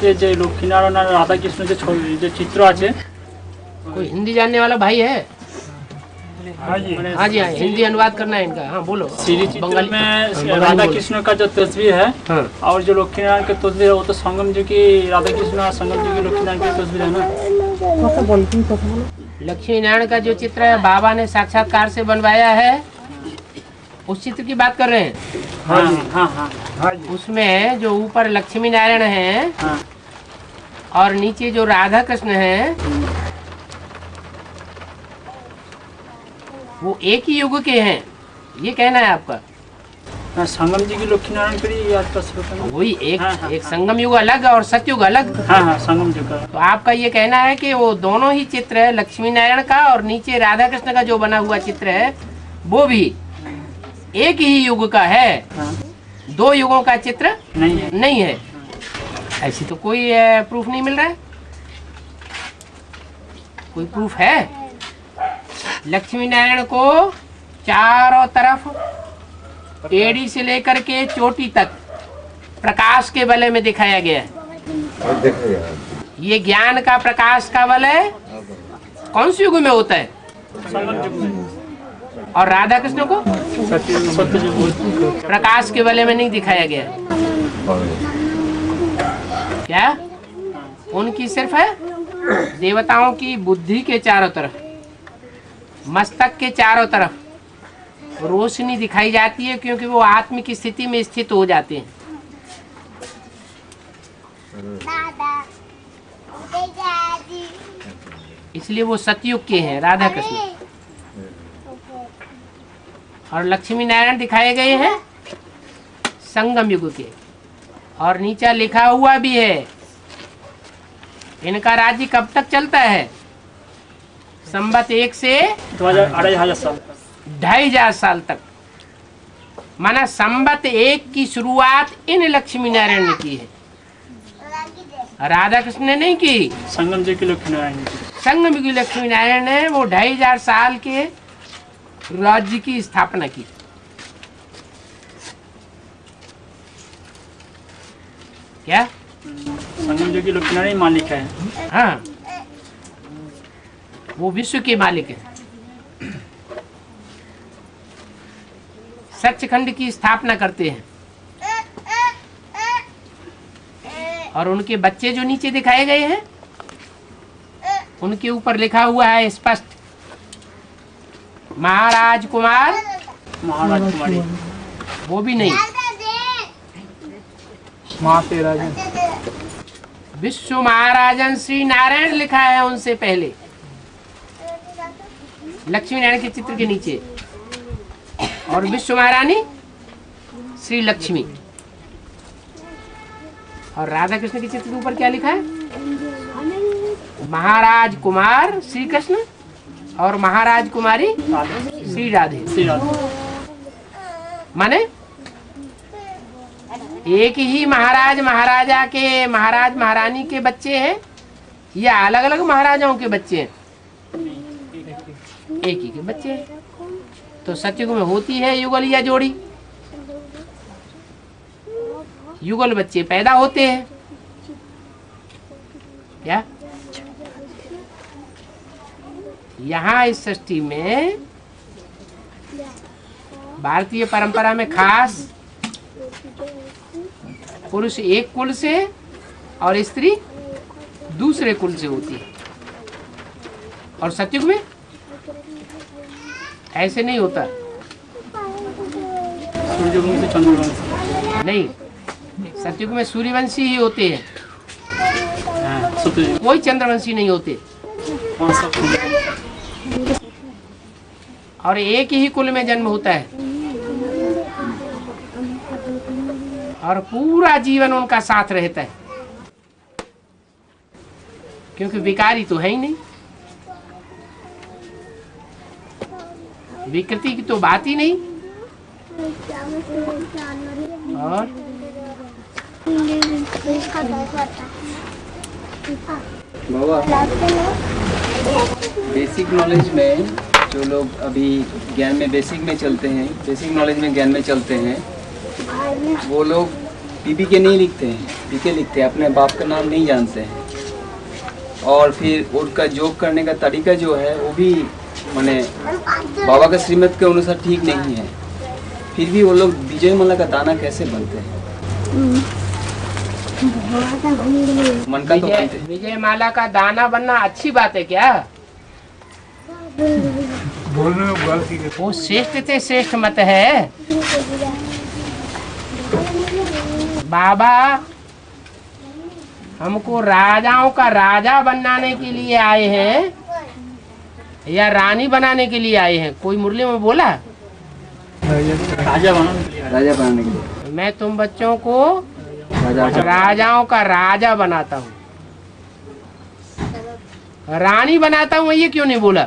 মধ্যে যে লক্ষ্মীনারায়ণ আর রাধাকৃষ্ণ যে ছবি যে চিত্র আছে। कोई हिंदी जानने वाला भाई है? हाँ जी हाँ, हिंदी अनुवाद करना है इनका। हाँ बोलो। श्री चित्र में राधा कृष्ण का जो तस्वीर है और जो लक्ष्मीनारायण की तस्वीर है वो तो संगम जी की राधा कृष्ण और संगम जी की लक्ष्मीनारायण की तस्वीर है ना। लक्ष्मी नारायण का जो चित्र है बाबा ने साक्षात्कार से बनवाया है, उस चित्र की बात कर रहे हैं। हाँ जी हाँ हाँ। उसमें जो ऊपर लक्ष्मी नारायण है और नीचे जो राधा कृष्ण है वो एक ही युग के हैं, ये कहना है आपका? हाँ, संगम जी की लक्ष्मीनारायण करी याद कर सकते हैं। वही एक संगम युग अलग और सतयुग अलग। हाँ हाँ संगम जी का। तो आपका ये कहना है कि वो दोनों ही चित्र है, लक्ष्मी नारायण का और नीचे राधा कृष्ण का जो बना हुआ चित्र है वो भी एक ही युग का है। दो युगों का चित्र नहीं है। ऐसी तो कोई प्रूफ नहीं मिल रहा है। कोई प्रूफ है? लक्ष्मी नारायण को चारों तरफ एड़ी से लेकर के चोटी तक प्रकाश के वलय में दिखाया गया है। ये ज्ञान का प्रकाश का वलय कौन से युग में होता है? और राधा कृष्ण को प्रकाश के वलय में नहीं दिखाया गया। क्या उनकी सिर्फ है देवताओं की बुद्धि के चारों तरफ, मस्तक के चारों तरफ रोशनी दिखाई जाती है, क्योंकि वो आत्म की स्थिति में स्थित हो जाते हैं। इसलिए वो सतयुग के हैं राधा कृष्ण, और लक्ष्मी नारायण दिखाए गए हैं संगम युग के। और नीचे लिखा हुआ भी है इनका राज्य कब तक चलता है? संवत 1 से 2500 साल तक। माना संवत 1 की शुरुआत इन लक्ष्मी नारायण ने की है, राधा कृष्ण ने नहीं की। संगम जी की लक्ष्मीनारायण संगम की लक्ष्मी नारायण ने वो 2500 साल के राज्य की स्थापना की। क्या संगम जी की लक्ष्मीनारायण मालिक है? हाँ, वो विश्व के मालिक है। सचखंड की स्थापना करते हैं। और उनके बच्चे जो नीचे दिखाए गए हैं उनके ऊपर लिखा हुआ है स्पष्ट महाराज कुमार, महाराज कुमारी। वो भी नहीं, विश्व महाराजन श्री नारायण लिखा है उनसे पहले लक्ष्मी नारायण के चित्र के नीचे, और विश्व महारानी श्री लक्ष्मी। और राधा कृष्ण के चित्र के ऊपर क्या लिखा है? महाराज कुमार श्री कृष्ण और महाराज कुमारी श्री राधे। माने एक ही महाराज महाराजा के, महाराज महारानी के बच्चे हैं या अलग अलग महाराजाओं के बच्चे हैं? एक ही के बच्चे हैं। तो सतयुग में होती है युगल या जोड़ी, युगल बच्चे पैदा होते हैं। क्या यहाँ इस सृष्टि में भारतीय परंपरा में खास पुरुष एक कुल से और स्त्री दूसरे कुल से होती है, और सतयुग में ऐसे नहीं होता। सूर्यवंशी चंद्रवंशी नहीं, सतयुग में सूर्यवंशी ही होते हैं, कोई चंद्रवंशी नहीं होते। और एक ही कुल में जन्म होता है और पूरा जीवन उनका साथ रहता है, क्योंकि विकारी तो है ही नहीं, विकृति की तो बात ही नहीं। और बाबा बेसिक नॉलेज में जो लोग अभी ज्ञान में बेसिक में चलते हैं, बेसिक नॉलेज में ज्ञान में चलते हैं, वो लोग पीपीके नहीं लिखते हैं, पीके लिखते हैं, अपने बाप का नाम नहीं जानते हैं। और फिर उनका जोक करने का तरीका जो है वो भी माने बाबा का श्रीमत के अनुसार ठीक नहीं है। फिर भी वो लोग विजय माला का दाना कैसे बनते हैं? मन का तो बनते हैं। विजय माला का दाना बनना अच्छी बात है क्या? बोलने में गलती है। वो श्रेष्ठ से श्रेष्ठ मत है। बाबा हमको राजाओं का राजा बनाने के लिए आए हैं या रानी बनाने के लिए आए हैं? कोई मुरली में बोला? राजा बनाने के लिए। राजा बनाने के लिए। मैं तुम बच्चों को राजा राजाओं का राजा बनाता हूँ, रानी बनाता हूँ, ये क्यों नहीं बोला?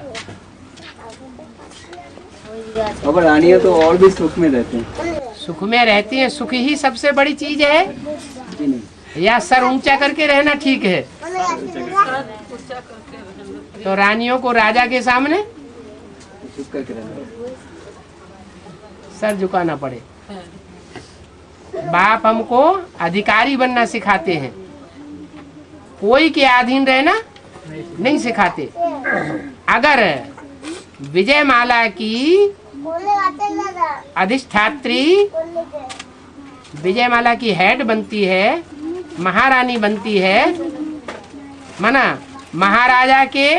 बाबा रानियाँ तो और भी सुख में रहते हैं। सुख में रहती हैं, सुख ही सबसे बड़ी चीज है। जी नहीं। या सर ऊंचा करके रहना ठीक है? तो रानियों को राजा के सामने चुप करके रहना। सर झुकाना पड़े। बाप हमको अधिकारी बनना सिखाते हैं, कोई के अधीन रहना नहीं सिखाते। अगर विजय माला की अधिष्ठात्री विजय माला की हेड बनती है, महारानी बनती है, माना महाराजा के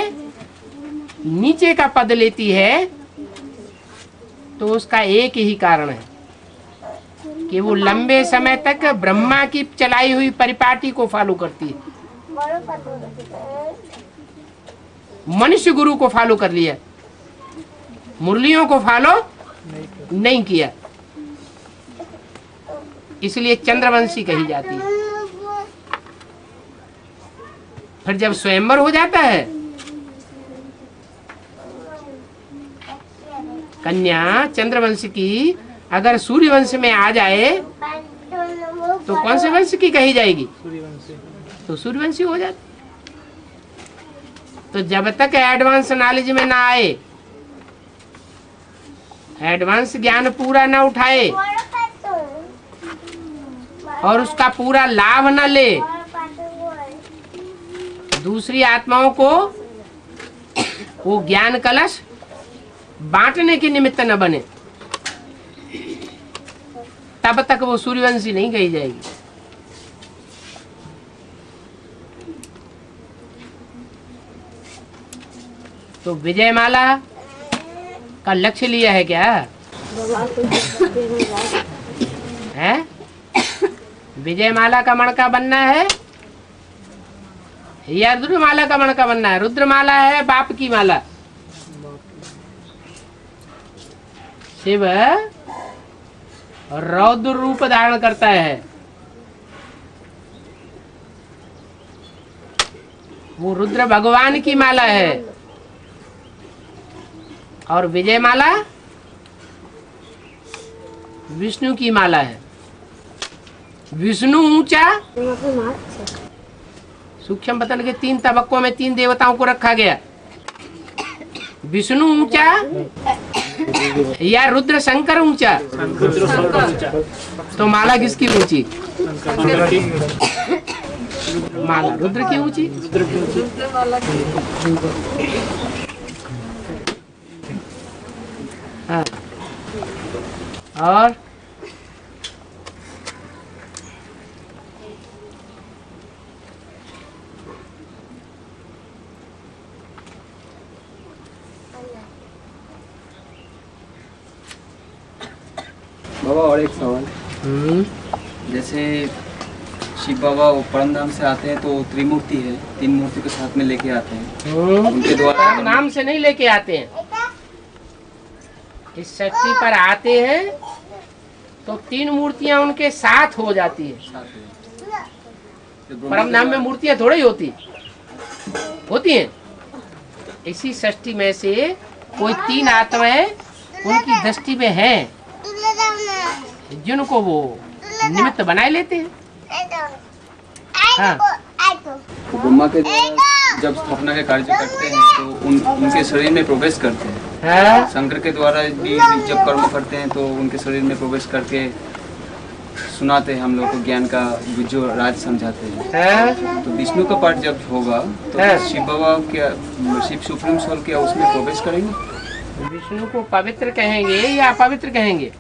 नीचे का पद लेती है, तो उसका एक ही कारण है कि वो लंबे समय तक ब्रह्मा की चलाई हुई परिपाटी को फॉलो करती है। मनुष्य गुरु को फॉलो कर लिया, मुरलियों को फॉलो नहीं किया, इसलिए चंद्रवंशी कही जाती है। फिर जब स्वयंवर हो जाता है, कन्या चंद्रवंश की अगर सूर्यवंश में आ जाए तो कौन से वंश की कही जाएगी? तो सूर्यवंशी हो जाती। तो जब तक एडवांस नॉलेज में ना आए, एडवांस ज्ञान पूरा ना उठाए और उसका पूरा लाभ न ले, दूसरी आत्माओं को वो ज्ञान कलश बांटने के निमित्त न बने, तब तक वो सूर्यवंशी नहीं कही जाएगी। तो विजय माला का लक्ष्य लिया है क्या है? विजय माला का मणका बनना है या रुद्रमाला का मणका बनना है? रुद्रमाला है बाप की माला। शिव रौद्र रूप धारण करता है, वो रुद्र भगवान की माला है। और विजय माला विष्णु की माला है। विष्णु ऊंचा, सूक्ष्म बतन के 3 तबक्कों में 3 देवताओं को रखा गया। विष्णु ऊंचा या रुद्र शंकर ऊंचा? तो माला किसकी ऊंची? माला रुद्र की ऊंची। हाँ। और बाबा और एक सवाल, जैसे शिव बाबा वो परमधाम से आते हैं तो त्रिमूर्ति है, 3 मूर्ति को साथ में लेके आते हैं, उनके द्वारा नाम से नहीं लेके आते हैं। इस शक्ति पर आते हैं तो 3 मूर्तियां उनके साथ हो जाती है। परमधाम में मूर्तियां थोड़ी ही होती हैं। इसी सृष्टि में से कोई 3 आत्माएं उनकी दृष्टि में हैं, जिनको वो निमित्त बनाए लेते हैं। हाँ। तो ब्रह्मा के द्वारा जब स्थापना के कार्य करते हैं तो उनके शरीर में प्रवेश करते हैं। हाँ? शंकर के द्वारा भी जब कर्म करते हैं तो उनके शरीर में प्रवेश करके सुनाते हैं हम लोग को ज्ञान का जो राज समझाते हैं। तो विष्णु का पाठ जब होगा तो शिव बाबा क्या, शिव सुप्रीम सोल क्या उसमें प्रवेश करेंगे? विष्णु को पवित्र कहेंगे या अपवित्र कहेंगे?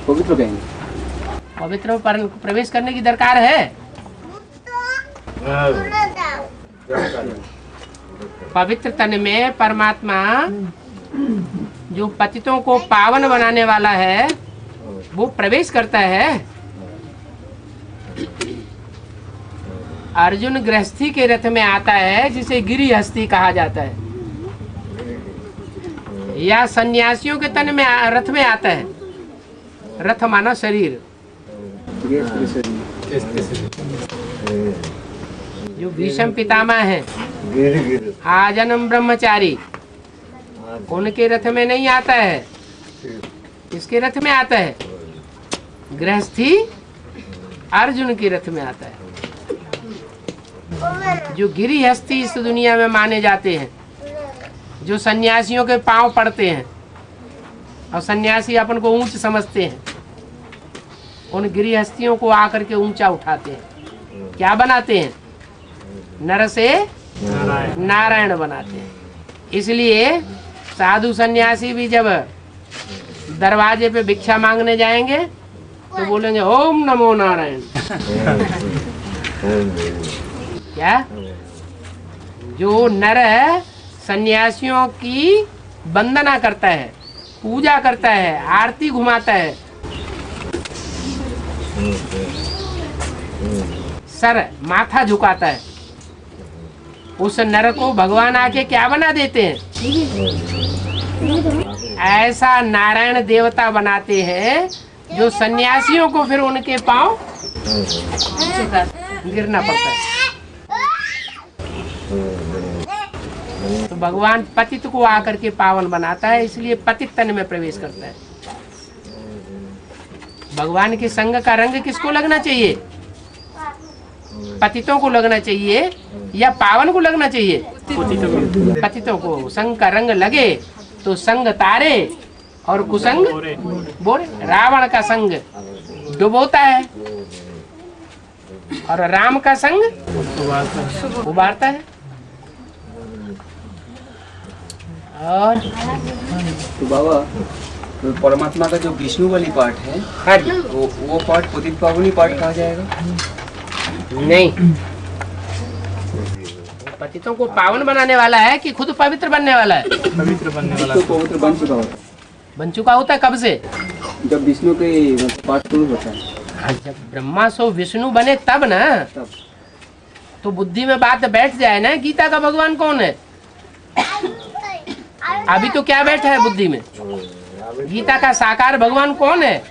पवित्र कहेंगे। पवित्र में प्रवेश करने की दरकार है। पवित्र तन में परमात्मा जो पतितों को पावन बनाने वाला है वो प्रवेश करता है। अर्जुन गृहस्थी के रथ में आता है जिसे गिरी हस्ती कहा जाता है, या सन्यासियों के तन में रथ में आता है। रथ माना शरीर। जो भीष्म पितामह है आजन्म ब्रह्मचारी, उनके रथ में नहीं आता है, किसके रथ में आता है? गृहस्थी अर्जुन के रथ में आता है। जो गिरी हस्ती इस दुनिया में माने जाते हैं, जो सन्यासियों के पांव पड़ते हैं और सन्यासी अपन को ऊंच समझते हैं, उन गिरी हस्तियों को आकर के ऊंचा उठाते हैं। क्या बनाते हैं? नर से नारायण बनाते हैं। इसलिए साधु सन्यासी भी जब दरवाजे पे भिक्षा मांगने जाएंगे तो बोलेंगे ओम नमो नारायण। क्या? जो नर सन्यासियों की वंदना करता है, पूजा करता है, आरती घुमाता है, सर माथा झुकाता है, उस नर को भगवान आके क्या बना देते हैं? ऐसा नारायण देवता बनाते हैं जो सन्यासियों को फिर उनके पांव गिरना पड़ता है। तो भगवान पतित को आकर के पावन बनाता है, इसलिए पतित तन में प्रवेश करता है। भगवान के संग का रंग किसको लगना चाहिए? पतितों को लगना चाहिए या पावन को लगना चाहिए? पतितों को। संग का रंग लगे तो संग तारे और कुसंग बोरे। रावण का संग डुबोता है और राम का संग उबारता है। और तो बाबा, तो परमात्मा का जो विष्णु वाली पाठ है वो पाठ पतित पावनी पाठ कहा जाएगा? नहीं, पतितों को पावन बनाने वाला है कि खुद पवित्र बनने वाला है? पवित्र बनने वाला। तो पवित्र बन चुका होता है। बन चुका होता है। कब से? जब विष्णु के पाठ शुरू होता है। जब ब्रह्मा सो विष्णु बने तब ना। तब तो बुद्धि में बात बैठ जाए ना, गीता का भगवान कौन है? अभी तो क्या बैठा है बुद्धि में? गीता का साकार भगवान कौन है?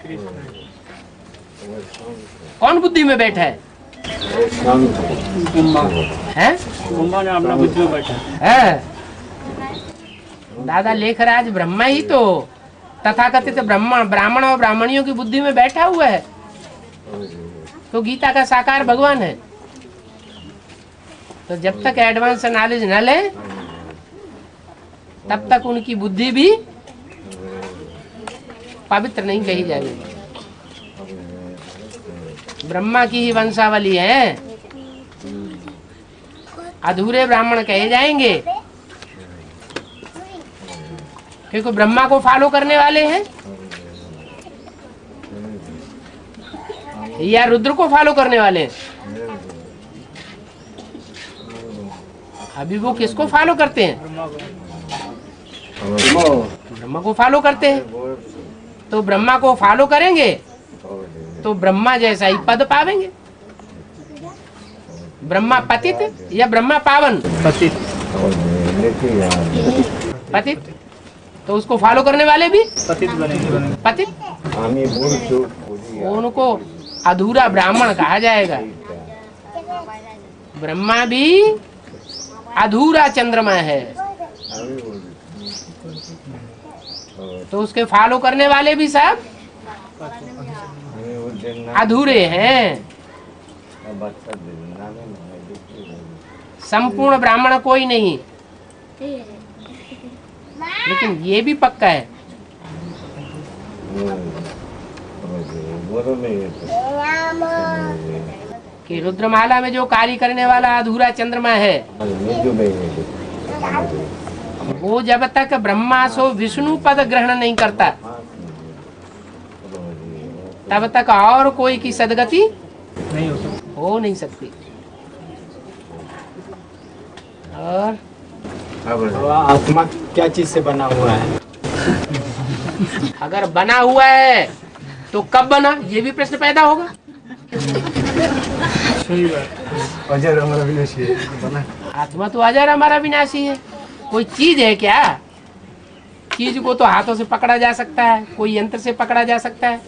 कौन बुद्धि में बैठा है? ब्रह्मा ने अपना बुद्धि में बैठा है। दादा लेखराज ब्रह्मा ही तो तथाकथित ब्राह्मण और ब्राह्मणियों की बुद्धि में बैठा हुआ है। तो गीता का साकार भगवान है। तो जब तक एडवांस नॉलेज न ले तब तक उनकी बुद्धि भी पवित्र नहीं कही जाएगी। ब्रह्मा की ही वंशावली है, अधूरे ब्राह्मण कहे जाएंगे क्योंकि ब्रह्मा को फॉलो करने वाले हैं या रुद्र को फॉलो करने वाले हैं। अभी वो किसको फॉलो करते हैं? ब्रह्मा को फॉलो करते हैं। तो ब्रह्मा को फॉलो करेंगे तो ब्रह्मा जैसा ही पद पावेंगे। ब्रह्मा पतित या ब्रह्मा पावन? पतित। पतित। तो उसको फॉलो करने वाले भी पतित बनेंगे। पतित। उनको अधूरा ब्राह्मण कहा जाएगा। ब्रह्मा भी अधूरा चंद्रमा है, तो उसके फॉलो करने वाले भी सब अधूरे हैं। संपूर्ण ब्राह्मण कोई नहीं, लेकिन ये भी पक्का है कि रुद्रमाला में जो कार्य करने वाला अधूरा चंद्रमा है वो जब तक ब्रह्मा सो विष्णु पद ग्रहण नहीं करता तब तक और कोई की सदगति नहीं हो सकता। हो नहीं सकती। और आत्मा क्या चीज से बना हुआ है? अगर बना हुआ है तो कब बना, ये भी प्रश्न पैदा होगा। सही बात। अजर अमर अविनाशी है, बना। आत्मा तो अजर हमारा विनाशी है। कोई चीज है क्या? चीज को तो हाथों से पकड़ा जा सकता है, कोई यंत्र से पकड़ा जा सकता है।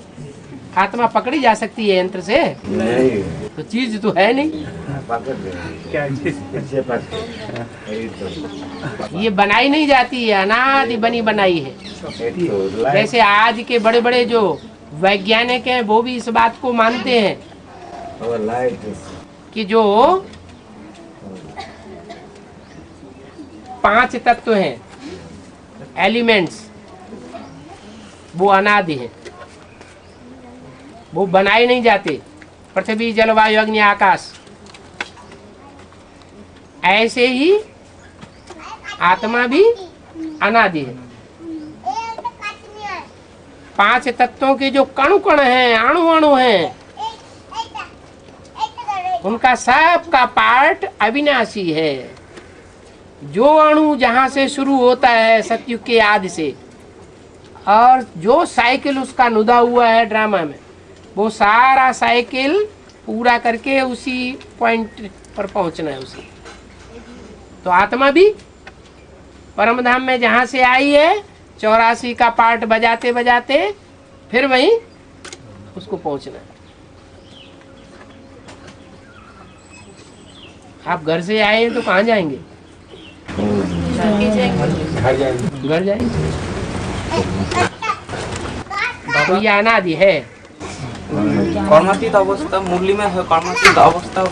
आत्मा पकड़ी जा सकती है यंत्र से? नहीं, तो चीज तो है नहीं। क्या चीज? ये बनाई नहीं जाती है, अनादि बनी बनाई है। जैसे आज के बड़े बड़े जो वैज्ञानिक हैं वो भी इस बात को मानते हैं कि जो 5 तत्व हैं, एलिमेंट्स, वो अनादि हैं, वो बनाए नहीं जाते। पृथ्वी, जलवायु, अग्नि, आकाश। ऐसे ही आत्मा भी अनादि है। 5 तत्वों के जो कणु कण हैं, अणु अणु हैं, उनका सब का पार्ट अविनाशी है। जो अणु जहां से शुरू होता है सतयुग के आदि से, और जो साइकिल उसका नुदा हुआ है ड्रामा में, वो सारा साइकिल पूरा करके उसी पॉइंट पर पहुंचना है उसी। तो आत्मा भी परम धाम में जहां से आई है 84 का पार्ट बजाते बजाते फिर वहीं उसको पहुंचना है। आप घर से आए हैं तो कहाँ जाएंगे? घर जाएंगे। तो ये अनादि है। कर्मातीत अवस्था मुरली में है, कर्मातीत अवस्था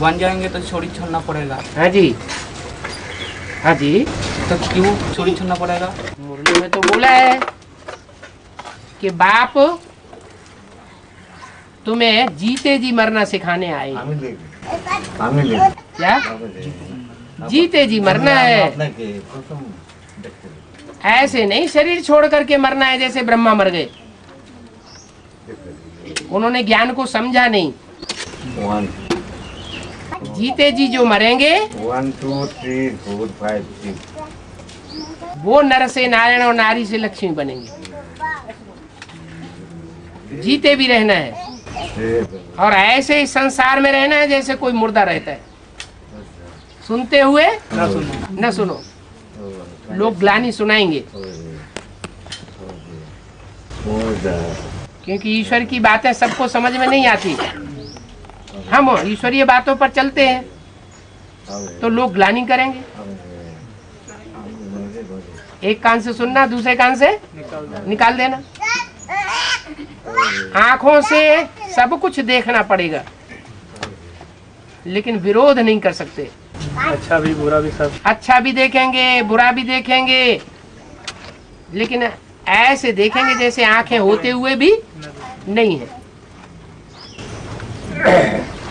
बन जाएंगे तो छोड़ी छोड़ना पड़ेगा। हाँ जी, हाँ जी। तो क्यों छोड़ी छोड़ना पड़ेगा? मुरली में तो बोला है कि बाप तुम्हें जीते जी मरना सिखाने आए। क्या? जीते जी मरना है, ऐसे नहीं शरीर छोड़ करके मरना है जैसे ब्रह्मा मर गए। उन्होंने ज्ञान को समझा नहीं। जीते जी जो मरेंगे 1 2 3 4 5 6 वो नर से नारायण और नारी से लक्ष्मी बनेंगे। जीते भी रहना है और ऐसे ही संसार में रहना है जैसे कोई मुर्दा रहता है, सुनते हुए न सुनो। लोग ग्लानि सुनाएंगे क्योंकि ईश्वर की बातें सबको समझ में नहीं आती। हम ईश्वरीय बातों पर चलते हैं तो लोग ग्लानि करेंगे। एक कान से सुनना, दूसरे कान से निकाल देना। आंखों से सब कुछ देखना पड़ेगा लेकिन विरोध नहीं कर सकते। अच्छा भी बुरा भी सब। अच्छा भी देखेंगे, बुरा भी देखेंगे, लेकिन ऐसे देखेंगे जैसे आंखें होते हुए भी नहीं है।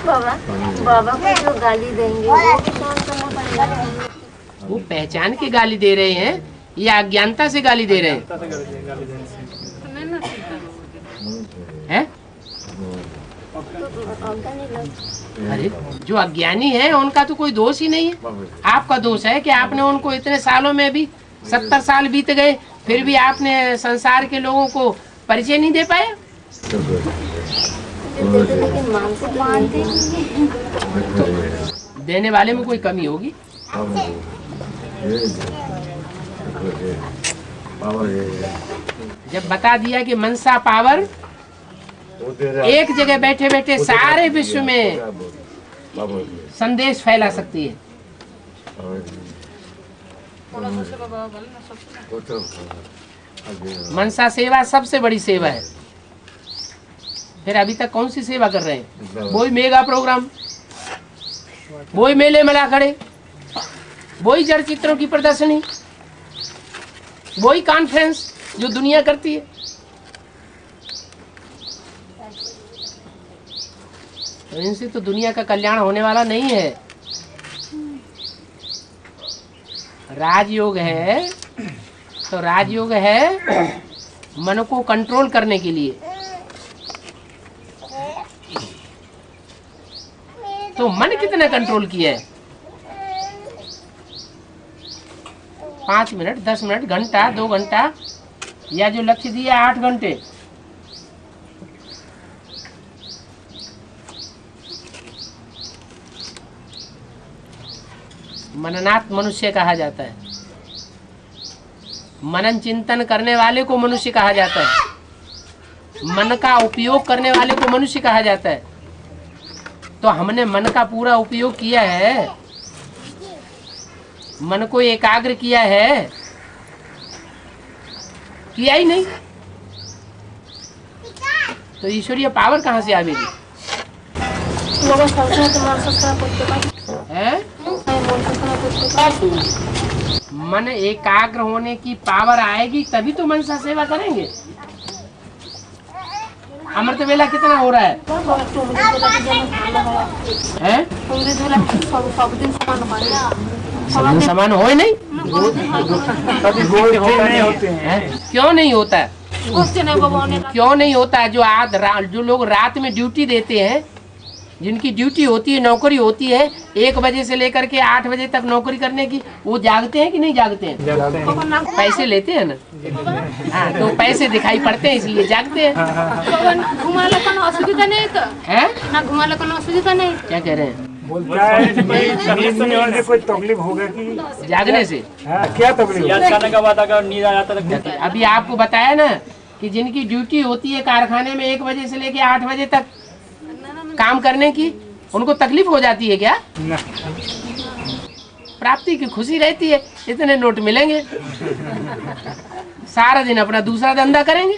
बाबा को जो गाली देंगे वो भी सहन करना पड़ेगा। वो पहचान के गाली दे रहे हैं या अज्ञानता से गाली दे रहे हैं? हैं? अरे जो अज्ञानी है उनका तो कोई दोष ही नहीं है। आपका दोष है कि आपने उनको इतने सालों में भी 70 साल बीत गए फिर भी आपने संसार के लोगों को परिचय नहीं दे पाया। लेकिन मानते देने वाले में कोई कमी होगी। जब बता दिया कि मनसा पावर एक जगह बैठे बैठे सारे विश्व में संदेश फैला सकती है। मनसा सेवा सबसे बड़ी सेवा है। फिर अभी तक कौन सी सेवा कर रहे हैं? वही मेगा प्रोग्राम, वही मेले मेला खड़े, वही जड़ चित्रों की प्रदर्शनी, वही कॉन्फ्रेंस जो दुनिया करती है। तो इनसे तो दुनिया का कल्याण होने वाला नहीं है। राजयोग है तो राजयोग है मन को कंट्रोल करने के लिए। तो मन कितना कंट्रोल किया है? 5 मिनट, 10 मिनट, घंटा, 2 घंटा, या जो लक्ष्य दिया 8 घंटे। मननात् मनुष्य कहा जाता है। मनन चिंतन करने वाले को मनुष्य कहा जाता है। मन का उपयोग करने वाले को मनुष्य कहा जाता है। तो हमने मन का पूरा उपयोग किया है, मन को एकाग्र किया है? किया ही नहीं, तो ईश्वरीय पावर कहाँ से आवेगी? है? मन एकाग्र होने की पावर आएगी तभी तो मन सा सेवा करेंगे। अमृत वेला कितना हो रहा है? सब समान हो ही नहीं। क्यों नहीं होता है? क्यों नहीं होता है? जो लोग रात में ड्यूटी देते हैं, जिनकी ड्यूटी होती है, नौकरी होती है 1 बजे से लेकर के 8 बजे तक नौकरी करने की, वो जागते हैं कि नहीं जागते हैं? पैसे लेते हैं ना। हाँ, तो पैसे दिखाई पड़ते हैं इसलिए जागते हैं। असुविधा नहीं तो है ना, घुमाने को असुविधा नहीं। क्या कह रहे हैं? नींद नहीं होने से कोई तकलीफ होगा कि जागने से? क्या तकलीफ? याद करने के बाद अगर नींद आ जाता है अभी आपको बताया ना कि जिनकी ड्यूटी होती है कारखाने में 1 बजे से लेके 8 बजे तक काम करने की, उनको तकलीफ हो जाती है क्या? प्राप्ति की खुशी रहती है, इतने नोट मिलेंगे, सारा दिन अपना दूसरा धंधा करेंगे।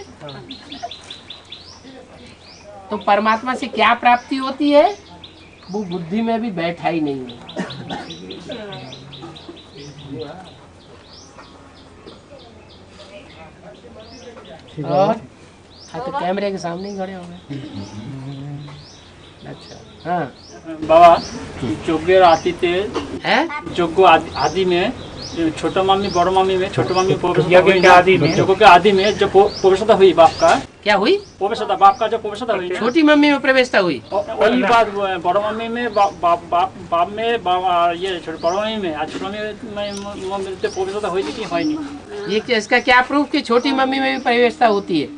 तो परमात्मा से क्या प्राप्ति होती है? वो बुद्धि में भी बैठा ही नहीं है। और तो कैमरे के सामने ही खड़े हो गए। अच्छा, हाँ बाबा जोग्य आती थे है जोग्य आदि में छोटा मामी बड़ो मामी में छोटा मामी आदि में जोग्य के आदि में जो प्रवेशता हुई बाप का, क्या हुई? प्रवेशता बाप का जो प्रवेशता हुई, छोटी मम्मी में प्रवेशता हुई। वही बात बड़ो मम्मी में बाप में ये बड़ो मम्मी में छोटी मम्मी में प्रवेशता हुई कि हुई नहीं? ये इसका क्या प्रूफ कि छोटी मम्मी में भी प्रवेशता होती है?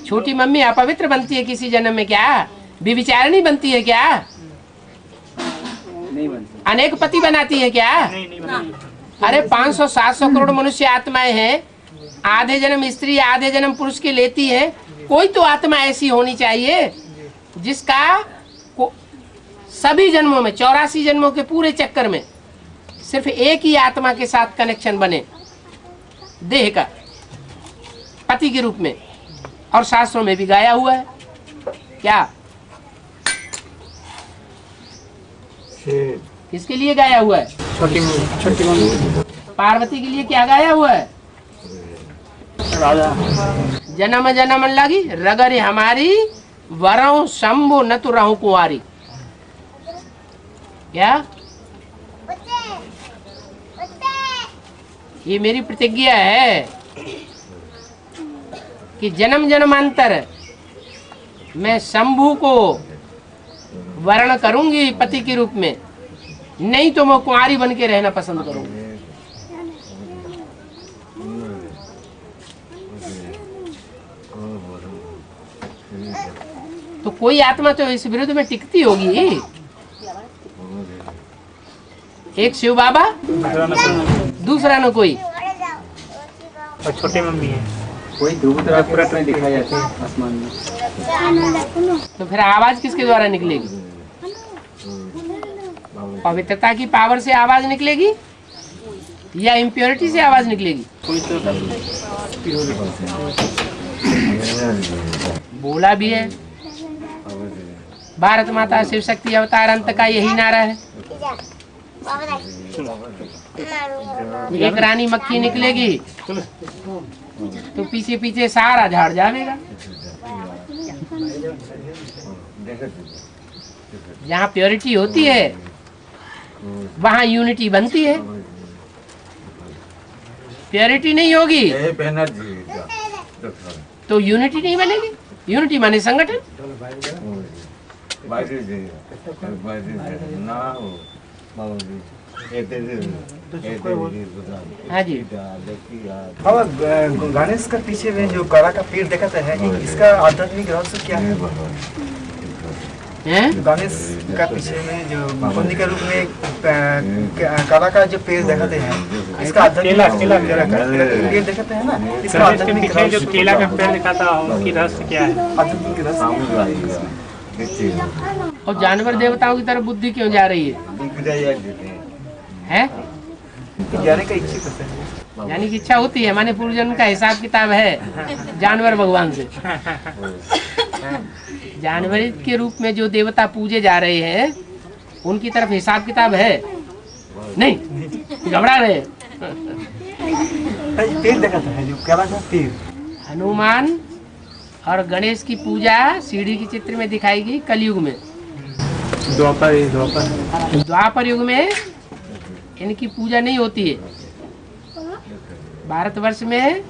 छोटी मम्मी अपवित्र बनती है किसी जन्म में क्या? विचारणी बनती है क्या? नहीं बनती। अनेक पति बनाती है क्या? अरे 500-700 करोड़ मनुष्य आत्माएं हैं, आधे जन्म स्त्री आधे जन्म पुरुष के लेती है। कोई तो आत्मा ऐसी होनी चाहिए जिसका सभी जन्मों में 84 जन्मों के पूरे चक्कर में सिर्फ एक ही आत्मा के साथ कनेक्शन बने, देह का, पति के रूप में। और शास्त्रों में भी गाया हुआ है क्या? किसके लिए गाया हुआ है? छोटी मम्मी पार्वती के लिए क्या गाया हुआ है? राजा जन्म जन्म लगी रगरे हमारी, वरों शंभु न तो रहूं कुंवारी। क्या? ये मेरी प्रतिज्ञा है कि जन्म जन्मांतर मैं शंभु को वर्ण करूंगी पति के रूप में, नहीं तो मैं कुंवारी बन के रहना पसंद करूंगी। तो कोई आत्मा तो इस विरुद्ध में टिकती होगी। एक शिव बाबा, दूसरा न कोई। और छोटी मम्मी है। कोई ध्रुव तारा नहीं दिखाई जाती आसमान में। तो फिर आवाज किसके द्वारा निकलेगी? पवित्रता की पावर से आवाज निकलेगी या इम्प्योरिटी से आवाज निकलेगी? बोला भी है, भारत माता शिव शक्ति अवतार अंत का यही नारा है। एक रानी मक्खी निकलेगी तो पीछे पीछे सारा झाड़ जाएगा। जहाँ प्योरिटी होती है वहाँ यूनिटी बनती है। प्योरिटी नहीं होगी तो यूनिटी नहीं बनेगी। यूनिटी माने संगठन। हाँ जी। बाबा गणेश का पीछे में जो कला का पेड़ दिखाते हैं, इसका आध्यात्मिक रहस्य क्या है? गणेश का पीछे में जो बंदी के रूप में कला का जो पेड़ दिखाते हैं, इसका आध्यात्मिक पेड़ दिखाते हैं ना, इसका आध्यात्मिक पीछे जो केला का पेड़ दिखाता है उसकी रहस्य क्या है? आध्यात्मिक रहस्य और जानवर देवताओं की तरफ बुद्धि क्यों जा रही है? जाने का इच्छा करते हैं, यानी कि इच्छा होती है, माने पूर्व जन्म का हिसाब किताब है जानवर भगवान से। जानवर के रूप में जो देवता पूजे जा रहे हैं उनकी तरफ हिसाब किताब है नहीं, घबरा रहे। पेड़ दिखाता है जो कला का पेड़। हनुमान और गणेश की पूजा सीढ़ी की चित्र में दिखाएगी कलयुग में। द्वापर युग में इनकी पूजा नहीं होती है। भारतवर्ष में